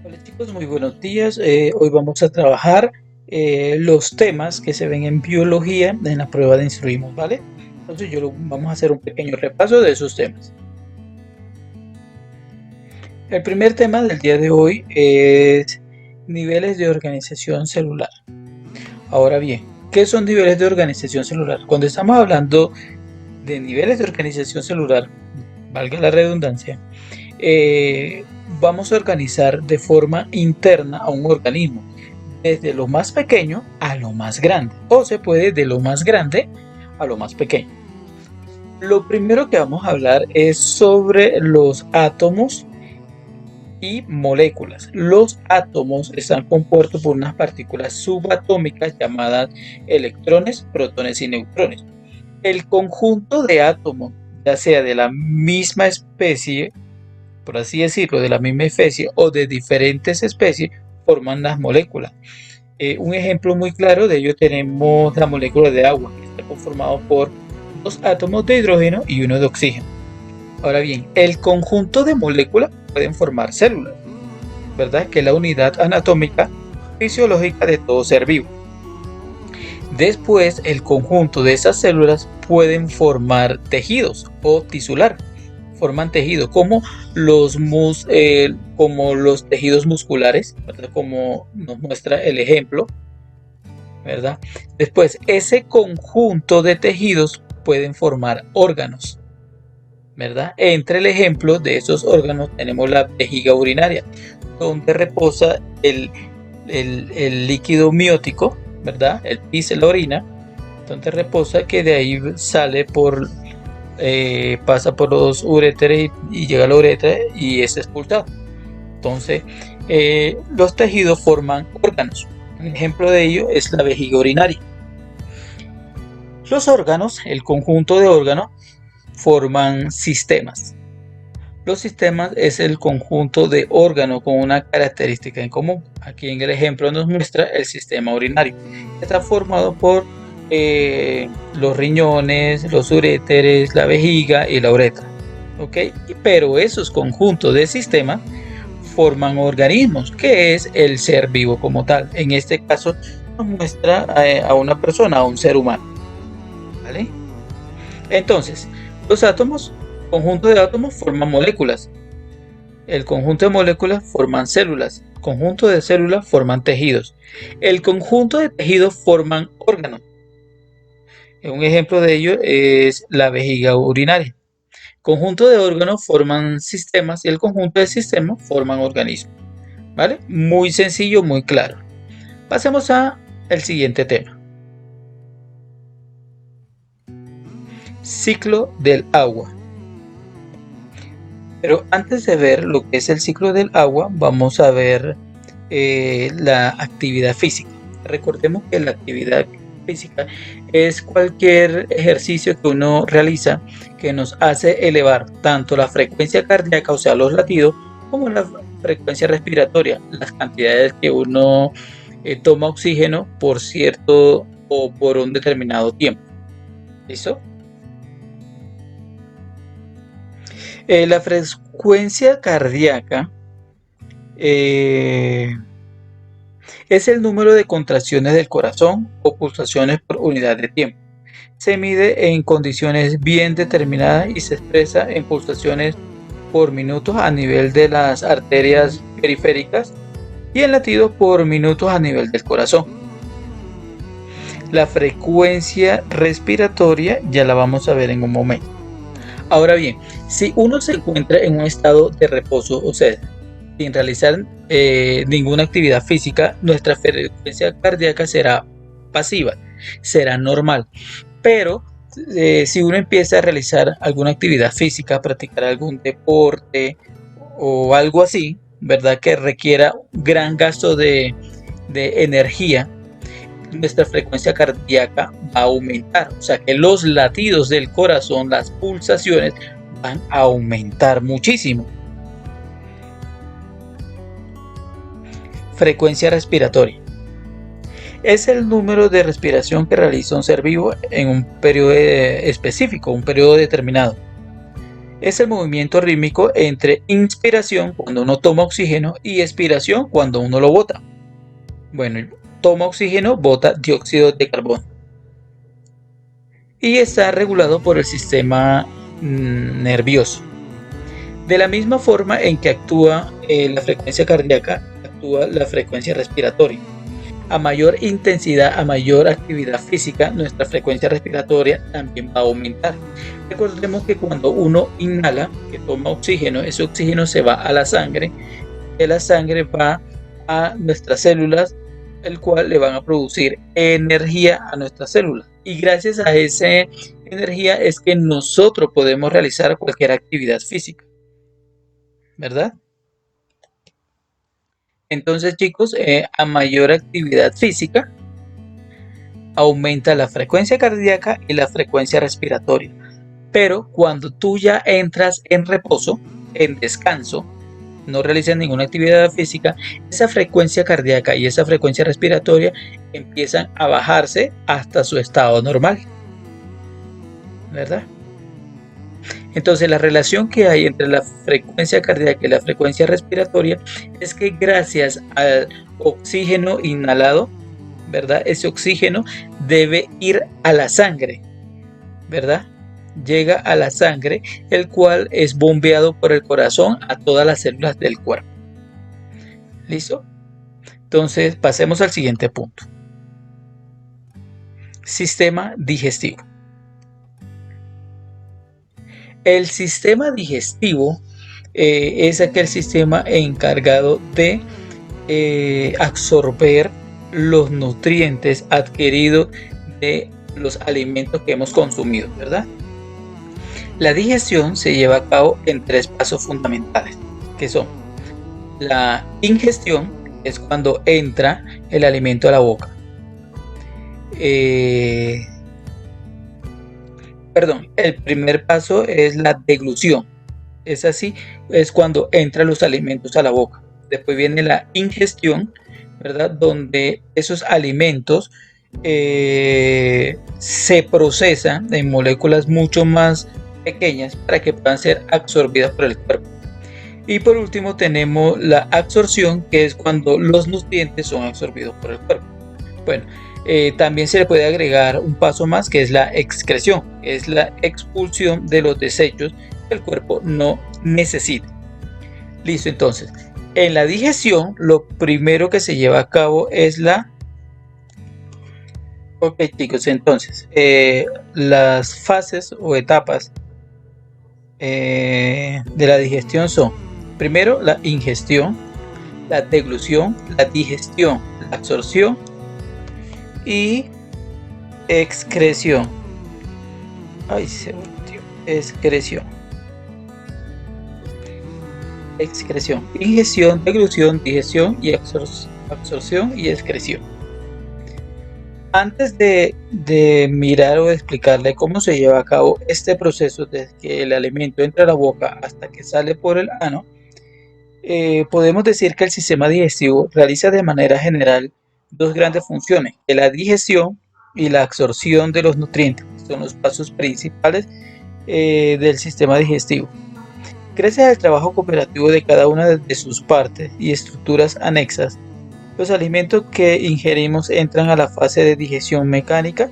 Hola chicos, muy buenos días. Hoy vamos a trabajar los temas que se ven en biología en la prueba de Instruimos, ¿vale? Entonces vamos a hacer un pequeño repaso de esos temas. El primer tema del día de hoy es niveles de organización celular. Ahora bien, ¿qué son niveles de organización celular? Cuando estamos hablando de niveles de organización celular, valga la redundancia, vamos a organizar de forma interna a un organismo, desde lo más pequeño a lo más grande, o se puede de lo más grande a lo más pequeño. Lo primero que vamos a hablar es sobre los átomos y moléculas. Los átomos están compuestos por unas partículas subatómicas llamadas electrones, protones y neutrones. El conjunto de átomos, ya sea de la misma especie, por así decirlo, de la misma especie o de diferentes especies, forman las moléculas. Un ejemplo muy claro de ello tenemos la molécula de agua, que está conformado por dos átomos de hidrógeno y uno de oxígeno. Ahora bien, el conjunto de moléculas pueden formar células, ¿verdad? Que es la unidad anatómica fisiológica de todo ser vivo. Después, el conjunto de esas células pueden formar tejidos o tisular. Forman tejidos como los tejidos musculares, ¿verdad? Como nos muestra el ejemplo, ¿verdad? Después, ese conjunto de tejidos pueden formar órganos, ¿verdad? Entre el ejemplo de esos órganos tenemos la vejiga urinaria, donde reposa el líquido miótico, ¿verdad? El pis, la orina, donde reposa, que de ahí sale pasa por los uréteres y llega a la uretra y es expulsado. Entonces, los tejidos forman órganos. Un ejemplo de ello es la vejiga urinaria. Los órganos, el conjunto de órganos, forman sistemas. Los sistemas es el conjunto de órganos con una característica en común. Aquí en el ejemplo nos muestra el sistema urinario. Está formado por los riñones, los uréteres, la vejiga y la uretra. ¿Ok? Pero esos conjuntos de sistemas forman organismos, que es el ser vivo como tal. En este caso nos muestra a una persona, a un ser humano. ¿Vale? Entonces, los átomos, conjunto de átomos forman moléculas. El conjunto de moléculas forman células. El conjunto de células forman tejidos. El conjunto de tejidos forman órganos. Un ejemplo de ello es la vejiga urinaria. Conjunto de órganos forman sistemas y el conjunto de sistemas forman organismos. ¿Vale? Muy sencillo, muy claro. Pasemos al siguiente tema. Ciclo del agua. Pero antes de ver lo que es el ciclo del agua, vamos a ver la actividad física. Recordemos que la actividad física es cualquier ejercicio que uno realiza que nos hace elevar tanto la frecuencia cardíaca, o sea, los latidos, como la frecuencia respiratoria, las cantidades que uno toma oxígeno por cierto o por un determinado tiempo. ¿Listo? La frecuencia cardíaca es el número de contracciones del corazón o pulsaciones por unidad de tiempo. Se mide en condiciones bien determinadas y se expresa en pulsaciones por minutos a nivel de las arterias periféricas y en latidos por minutos a nivel del corazón. La frecuencia respiratoria ya la vamos a ver en un momento. Ahora bien, si uno se encuentra en un estado de reposo, o sea, sin realizar ninguna actividad física, nuestra frecuencia cardíaca será pasiva, será normal. Pero si uno empieza a realizar alguna actividad física, practicar algún deporte o algo así, ¿verdad? Que requiera gran gasto de energía, nuestra frecuencia cardíaca va a aumentar, o sea que los latidos del corazón, las pulsaciones van a aumentar muchísimo. Frecuencia respiratoria es el número de respiración que realiza un ser vivo en un periodo específico, un periodo determinado. Es el movimiento rítmico entre inspiración, cuando uno toma oxígeno, y expiración, cuando uno lo bota. Bueno, toma oxígeno, bota dióxido de carbono. Y está regulado por el sistema nervioso. De la misma forma en que actúa la frecuencia cardíaca, actúa la frecuencia respiratoria. A mayor intensidad, a mayor actividad física, nuestra frecuencia respiratoria también va a aumentar. Recordemos que cuando uno inhala, que toma oxígeno, ese oxígeno se va a la sangre, de la sangre va a nuestras células, el cual le van a producir energía a nuestras células. Y gracias a esa energía es que nosotros podemos realizar cualquier actividad física, ¿verdad? Entonces, chicos, a mayor actividad física, aumenta la frecuencia cardíaca y la frecuencia respiratoria. Pero cuando tú ya entras en reposo, en descanso, no realizas ninguna actividad física, esa frecuencia cardíaca y esa frecuencia respiratoria empiezan a bajarse hasta su estado normal, ¿verdad? Entonces, la relación que hay entre la frecuencia cardíaca y la frecuencia respiratoria es que gracias al oxígeno inhalado, ¿verdad? Ese oxígeno debe ir a la sangre, ¿verdad? Llega a la sangre, el cual es bombeado por el corazón a todas las células del cuerpo. ¿Listo? Entonces, pasemos al siguiente punto. Sistema digestivo. El sistema digestivo es aquel sistema encargado de absorber los nutrientes adquiridos de los alimentos que hemos consumido, ¿verdad? La digestión se lleva a cabo en 3 pasos fundamentales, que son la ingestión, que es cuando entra el alimento a la boca. El primer paso es la deglución. Es así, es cuando entran los alimentos a la boca. Después viene la ingestión, ¿verdad? Donde esos alimentos se procesan en moléculas mucho más pequeñas para que puedan ser absorbidas por el cuerpo. Y por último tenemos la absorción, que es cuando los nutrientes son absorbidos por el cuerpo. Bueno, también se le puede agregar un paso más, que es la excreción, que es la expulsión de los desechos que el cuerpo no necesita. Listo, entonces, en la digestión lo primero que se lleva a cabo es la... Ok, chicos, entonces, las fases o etapas de la digestión son, primero, la ingestión, la deglución, la digestión, la absorción y excreción. Excreción. Ingestión, deglución, digestión y absorción y excreción. Antes de mirar o explicarle cómo se lleva a cabo este proceso desde que el alimento entra a la boca hasta que sale por el ano, podemos decir que el sistema digestivo realiza de manera general 2 grandes funciones, que la digestión y la absorción de los nutrientes. Son los pasos principales del sistema digestivo. Gracias al trabajo cooperativo de cada una de sus partes y estructuras anexas, los alimentos que ingerimos entran a la fase de digestión mecánica.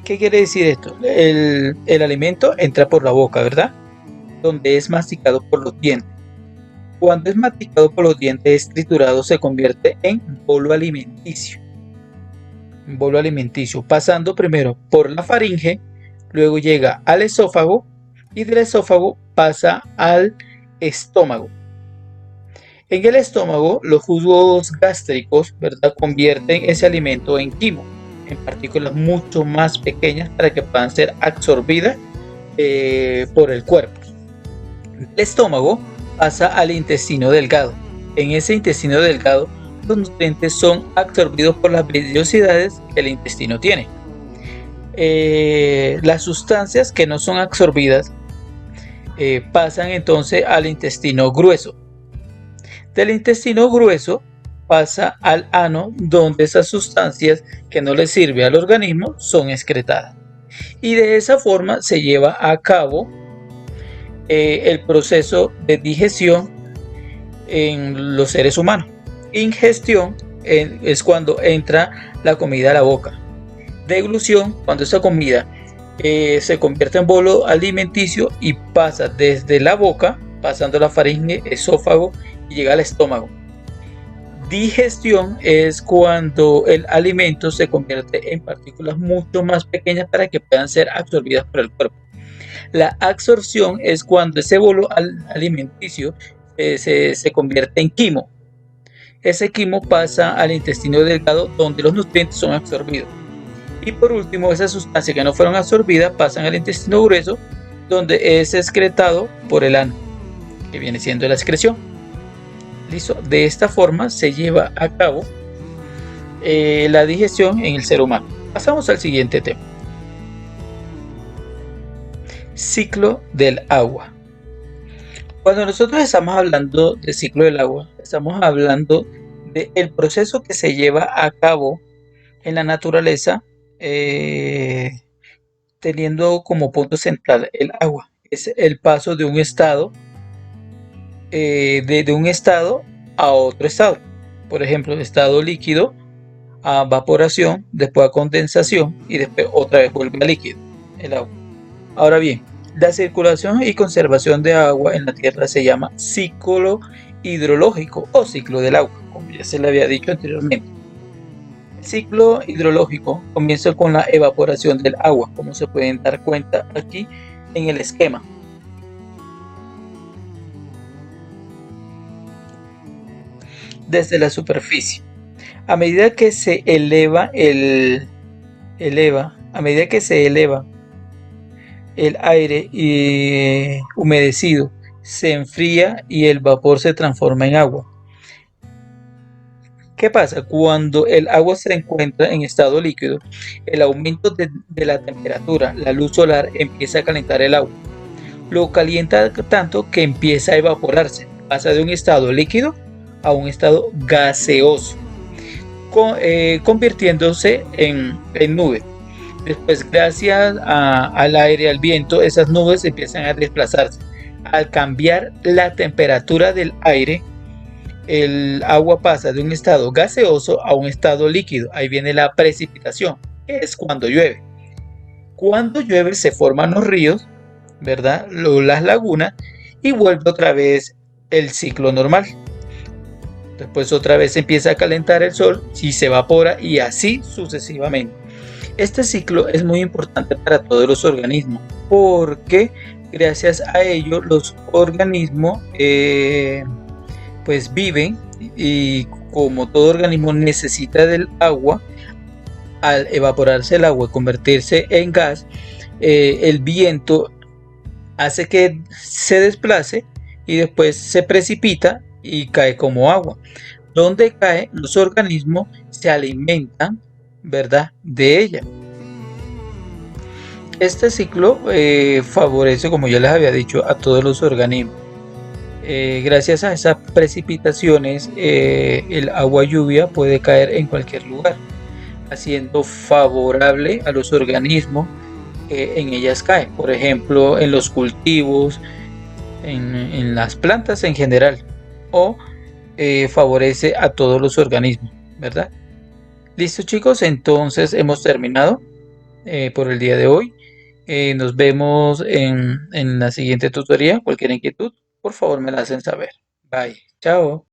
¿Qué quiere decir esto? El alimento entra por la boca, ¿verdad? Donde es masticado por los dientes. Cuando es masticado por los dientes, es triturado, se convierte en bolo alimenticio. Pasando primero por la faringe, luego llega al esófago y del esófago pasa al estómago. En el estómago, los jugos gástricos, ¿verdad?, convierten ese alimento en quimo, en partículas mucho más pequeñas para que puedan ser absorbidas por el cuerpo. El estómago pasa al intestino delgado. En ese intestino delgado, los nutrientes son absorbidos por las vellosidades que el intestino tiene. Las sustancias que no son absorbidas pasan entonces al intestino grueso. Del intestino grueso pasa al ano, donde esas sustancias que no le sirven al organismo son excretadas. Y de esa forma se lleva a cabo el proceso de digestión en los seres humanos. Ingestión es cuando entra la comida a la boca. Deglución, cuando esa comida se convierte en bolo alimenticio y pasa desde la boca, pasando la faringe, esófago y llega al estómago. Digestión es cuando el alimento se convierte en partículas mucho más pequeñas para que puedan ser absorbidas por el cuerpo. La absorción es cuando ese bolo alimenticio se convierte en quimo. Ese quimo pasa al intestino delgado donde los nutrientes son absorbidos. Y por último, esas sustancias que no fueron absorbidas pasan al intestino grueso donde es excretado por el ano, que viene siendo la excreción. ¿Listo? De esta forma se lleva a cabo la digestión en el ser humano. Pasamos al siguiente tema. Ciclo del agua. Cuando nosotros estamos hablando del ciclo del agua, estamos hablando del proceso que se lleva a cabo en la naturaleza, teniendo como punto central el agua. Es el paso de un estado, de un estado a otro estado. Por ejemplo, estado líquido a evaporación, después a condensación y después otra vez vuelve a líquido, el agua. Ahora bien, la circulación y conservación de agua en la Tierra se llama ciclo hidrológico o ciclo del agua, como ya se le había dicho anteriormente. El ciclo hidrológico comienza con la evaporación del agua, como se pueden dar cuenta aquí en el esquema. Desde la superficie. A medida que se eleva el aire humedecido, se enfría y el vapor se transforma en agua. ¿Qué pasa? Cuando el agua se encuentra en estado líquido, el aumento de la temperatura, la luz solar empieza a calentar el agua. Lo calienta tanto que empieza a evaporarse. Pasa de un estado líquido a un estado gaseoso, convirtiéndose en nube. Después, gracias al aire, al viento, esas nubes empiezan a desplazarse. Al cambiar la temperatura del aire, el agua pasa de un estado gaseoso a un estado líquido. Ahí viene la precipitación, que es cuando llueve. Cuando llueve se forman los ríos, ¿verdad? Las lagunas, y vuelve otra vez el ciclo normal. Después otra vez se empieza a calentar el sol y se evapora y así sucesivamente. Este ciclo es muy importante para todos los organismos porque gracias a ello los organismos pues viven, y como todo organismo necesita del agua, al evaporarse el agua y convertirse en gas, el viento hace que se desplace y después se precipita y cae como agua. Donde cae, los organismos se alimentan, ¿verdad?, de ella. Este ciclo favorece, como ya les había dicho, a todos los organismos. Gracias a esas precipitaciones, el agua lluvia puede caer en cualquier lugar, haciendo favorable a los organismos que en ellas caen. Por ejemplo, en los cultivos, en las plantas en general, o favorece a todos los organismos, ¿verdad? Listo, chicos, entonces hemos terminado por el día de hoy. Nos vemos en la siguiente tutoría. Cualquier inquietud, por favor me la hacen saber. Bye, chao.